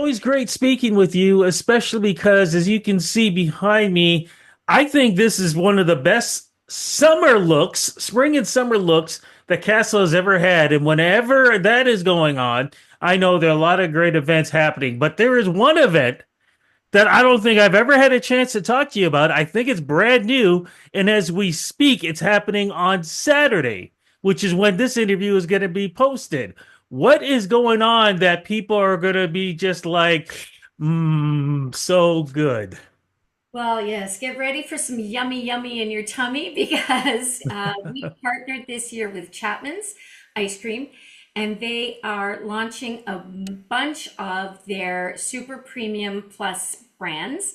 always great speaking with you, especially because, as you can see behind me, I think this is one of the best summer looks, spring and summer looks that Casa has ever had. And whenever that is going on, I know there are a lot of great events happening, but there is one event that I don't think I've ever had a chance to talk to you about. I think it's brand new. And as we speak, it's happening on Saturday, which is when this interview is going to be posted. What is going on that people are going to be just like, so good? Well, yes, get ready for some yummy, yummy in your tummy because we partnered this year with Chapman's ice cream, and they are launching a bunch of their super premium plus brands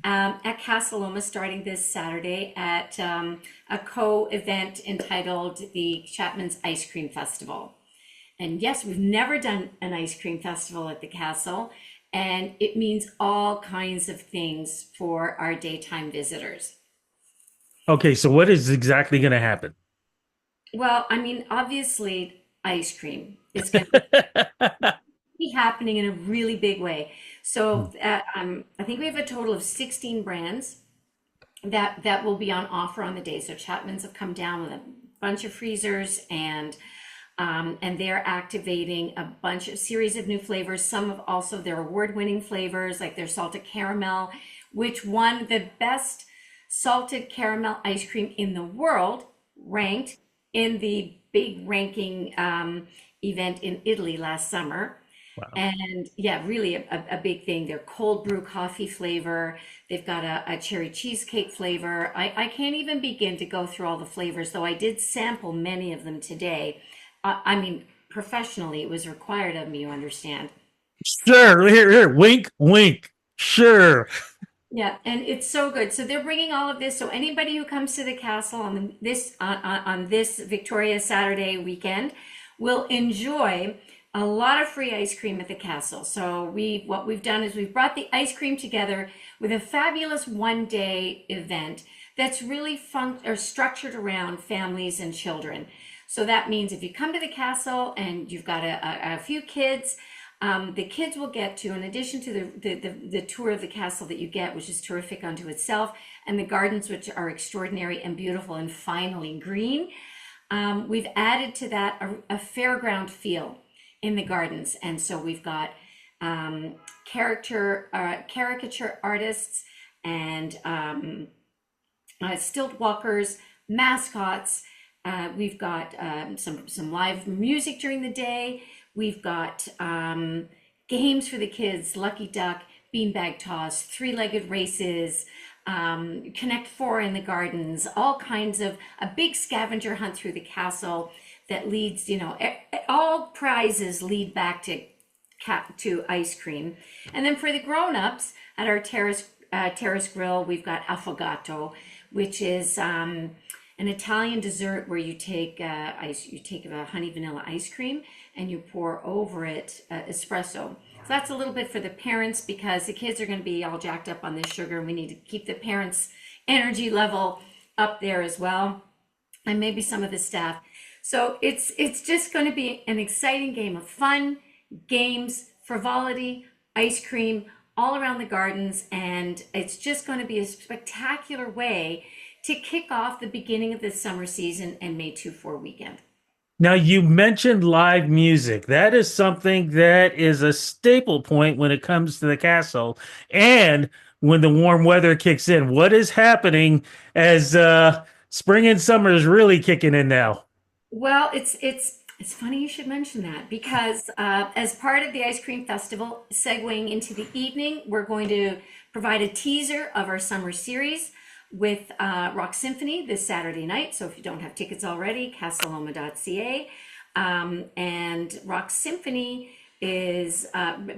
at Casa Loma starting this Saturday at a co-event entitled the Chapman's Ice Cream Festival. And yes, we've never done an ice cream festival at the castle, and it means all kinds of things for our daytime visitors. Okay, so what is exactly going to happen? Well, I mean, obviously, ice cream is going to be happening in a really big way. So, I think we have a total of 16 brands that will be on offer on the day. So, Chapman's have come down with a bunch of freezers and they're activating a bunch of series of new flavors. Some of also their award-winning flavors, like their salted caramel, which won the best salted caramel ice cream in the world, ranked in the big ranking event in Italy last summer. Wow. And yeah, really a big thing. Their cold brew coffee flavor. They've got a cherry cheesecake flavor. I can't even begin to go through all the flavors, though I did sample many of them today. I mean, professionally, it was required of me, you understand. Sure, here, wink, wink. Sure. Yeah, and it's so good. So they're bringing all of this. So anybody who comes to the castle on this Victoria Saturday weekend will enjoy a lot of free ice cream at the castle. So what we've done is we've brought the ice cream together with a fabulous one-day event that's really fun or structured around families and children. So that means if you come to the castle and you've got a few kids, the kids will get to, in addition to the tour of the castle that you get, which is terrific unto itself, and the gardens, which are extraordinary and beautiful and finally green, we've added to that a fairground feel in the gardens. And so we've got caricature artists and stilt walkers, mascots. We've got some live music during the day. We've got games for the kids, Lucky Duck, Beanbag Toss, three-legged races, Connect Four in the gardens, all kinds of a big scavenger hunt through the castle that leads, all prizes lead back to ice cream. And then for the grown-ups at our terrace grill, we've got affogato, which is an Italian dessert where you take a honey vanilla ice cream and you pour over it espresso. So that's a little bit for the parents because the kids are going to be all jacked up on this sugar, and we need to keep the parents' energy level up there as well, and maybe some of the staff. So it's just going to be an exciting game of fun, games, frivolity, ice cream all around the gardens, and it's just going to be a spectacular way to kick off the beginning of the summer season and May 2-4 weekend. Now, you mentioned live music. That is something that is a staple point when it comes to the castle and when the warm weather kicks in. What is happening as spring and summer is really kicking in now? Well, it's funny you should mention that because as part of the ice cream festival, segueing into the evening, we're going to provide a teaser of our summer series with Rock Symphony this Saturday night. So if you don't have tickets already, casaloma.ca. And Rock Symphony is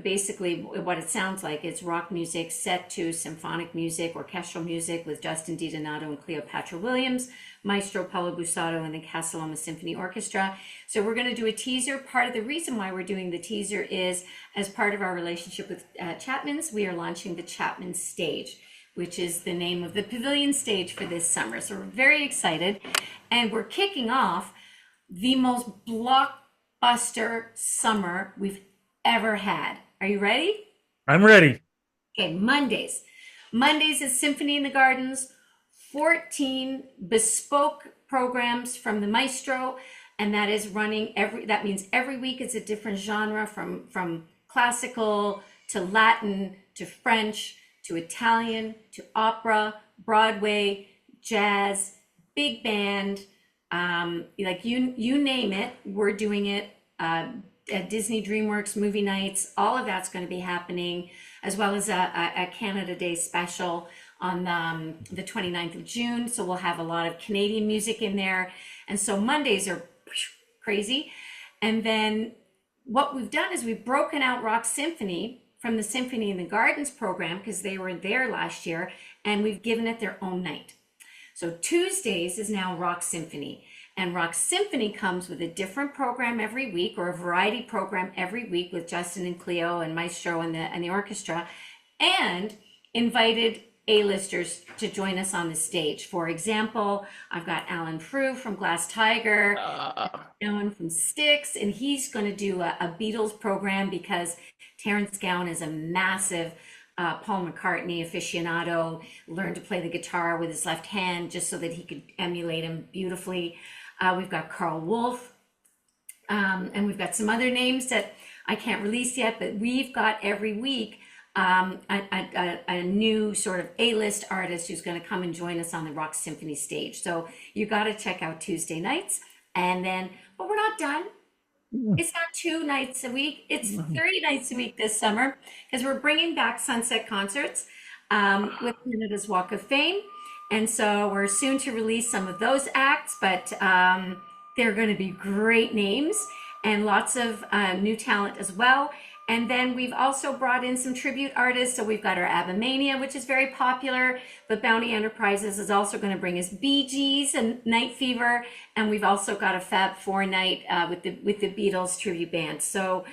basically what it sounds like. It's rock music set to symphonic music, orchestral music with Justin DiDonato and Cleopatra Williams, Maestro Paolo Bussato, and the Casa Loma Symphony Orchestra. So we're going to do a teaser. Part of the reason why we're doing the teaser is as part of our relationship with Chapman's, we are launching the Chapman Stage, which is the name of the pavilion stage for this summer. So we're very excited. And we're kicking off the most blockbuster summer we've ever had. Are you ready? I'm ready. Okay, Mondays. Mondays is Symphony in the Gardens, 14 bespoke programs from the maestro, and that is running that means every week it's a different genre from classical to Latin to French to Italian to opera, Broadway, jazz, big band, like you name it, we're doing it. At Disney DreamWorks movie nights, all of that's going to be happening, as well as a Canada Day special on the 29th of June. So we'll have a lot of Canadian music in there. And so Mondays are crazy. And then what we've done is we've broken out Rock Symphony from the Symphony in the Gardens program because they were there last year, and we've given it their own night. So Tuesdays is now Rock Symphony. And Rock Symphony comes with a different program every week, or a variety program every week, with Justin and Cleo and Maestro and the orchestra, and invited A-listers to join us on the stage. For example, I've got Alan Frew from Glass Tiger, Alan from Styx, and he's going to do a Beatles program because Terrence Gowan is a massive Paul McCartney aficionado, learned to play the guitar with his left hand just so that he could emulate him beautifully. We've got Carl Wolf, and we've got some other names that I can't release yet, but we've got every week a new sort of A-list artist who's going to come and join us on the Rock Symphony stage. So you got to check out Tuesday nights. And then, but we're not done. It's not 2 nights a week, it's 3 nights a week this summer, because we're bringing back Sunset Concerts with Canada's Walk of Fame. And so we're soon to release some of those acts, but they're going to be great names and lots of new talent as well. And then we've also brought in some tribute artists. So we've got our Abamania, which is very popular, but Bounty Enterprises is also going to bring us Bee Gees and Night Fever. And we've also got a Fab Four night with the Beatles tribute band. So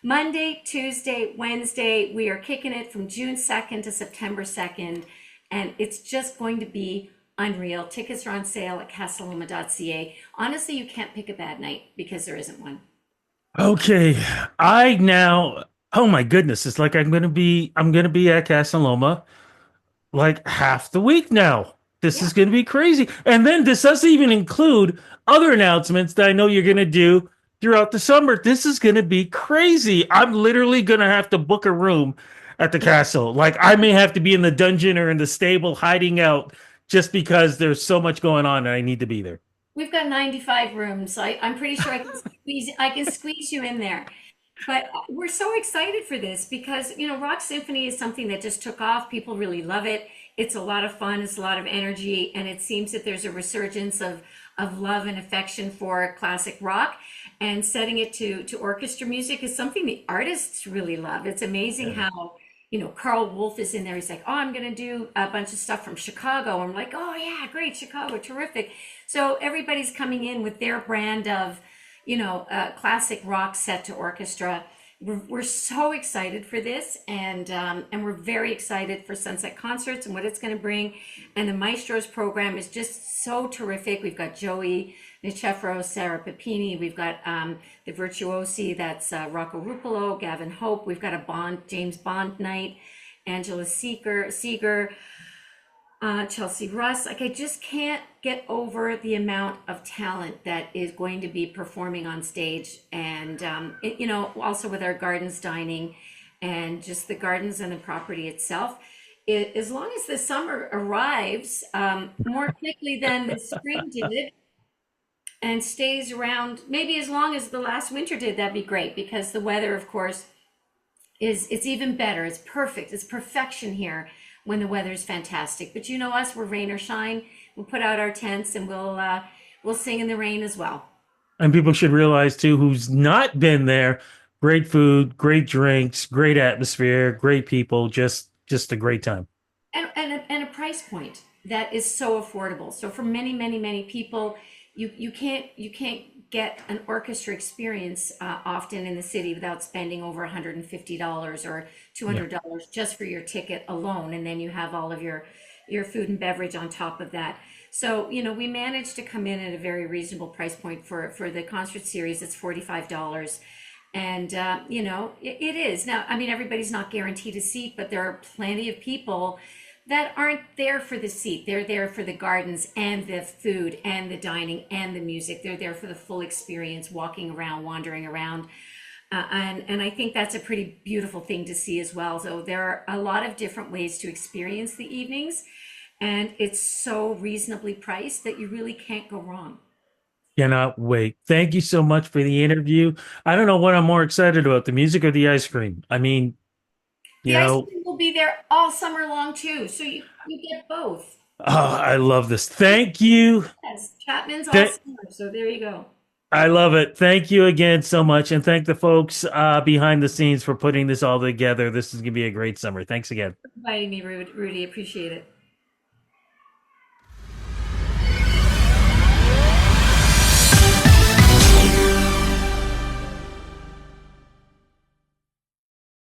Monday, Tuesday, Wednesday, we are kicking it from June 2nd to September 2nd. And it's just going to be unreal. Tickets are on sale at casaloma.ca. Honestly, you can't pick a bad night because there isn't one. Okay, I now. Oh my goodness! It's like I'm gonna be at Casa Loma like half the week now. This Yeah. is gonna be crazy. And then this doesn't even include other announcements that I know you're gonna do throughout the summer. This is gonna be crazy. I'm literally gonna have to book a room at the castle. Like I may have to be in the dungeon or in the stable hiding out just because there's so much going on and I need to be there. We've got 95 rooms. I'm pretty sure I can squeeze you in there. But we're so excited for this because, Rock Symphony is something that just took off. People really love it. It's a lot of fun, it's a lot of energy, and it seems that there's a resurgence of love and affection for classic rock. And setting it to orchestra music is something the artists really love. It's amazing Yeah. how, Carl Wolf is in there. He's like, oh, I'm going to do a bunch of stuff from Chicago. I'm like, oh, yeah, great, Chicago, terrific. So everybody's coming in with their brand of, classic rock set to orchestra. We're so excited for this, and we're very excited for Sunset Concerts and what it's going to bring. And the Maestros program is just so terrific. We've got Joey Nicefro, Sarah Papini. We've got the virtuosi, that's Rocco Rupolo, Gavin Hope. We've got a James Bond night, Angela Seeger, Chelsea Russ. Like, I just can't get over the amount of talent that is going to be performing on stage. And, also with our gardens dining and just the gardens and the property itself. As long as the summer arrives more quickly than the spring did and stays around, maybe as long as the last winter did, that'd be great, because the weather, of course, it's even better. It's perfect. It's perfection here when the weather's fantastic. But you know us, we're rain or shine. We'll put out our tents and we'll sing in the rain as well. And people should realize too, who's not been there, great food, great drinks, great atmosphere, great people, just a great time. And a price point that is so affordable. So for many, many, many people, you can't get an orchestra experience often in the city without spending over $150 or Yeah. $200 just for your ticket alone, and then you have all of your food and beverage on top of that. So we managed to come in at a very reasonable price point for the concert series. It's $45, And, it is. Now, I mean, everybody's not guaranteed a seat, but there are plenty of people that aren't there for the seat. They're there for the gardens and the food and the dining and the music. They're there for the full experience, walking around, wandering around. And I think that's a pretty beautiful thing to see as well. So there are a lot of different ways to experience the evenings, and it's so reasonably priced that you really can't go wrong. Cannot wait. Thank you so much for the interview. I don't know what I'm more excited about, the music or the ice cream. I mean, The you ice know, cream will be there all summer long too, so you get both. oh, I love this. Thank you. Yes, Chapman's all Th- summer, so there you go. I love it. Thank you again so much. And thank the folks behind the scenes for putting this all together. This is going to be a great summer. Thanks again. Inviting me, Rudy. Appreciate it.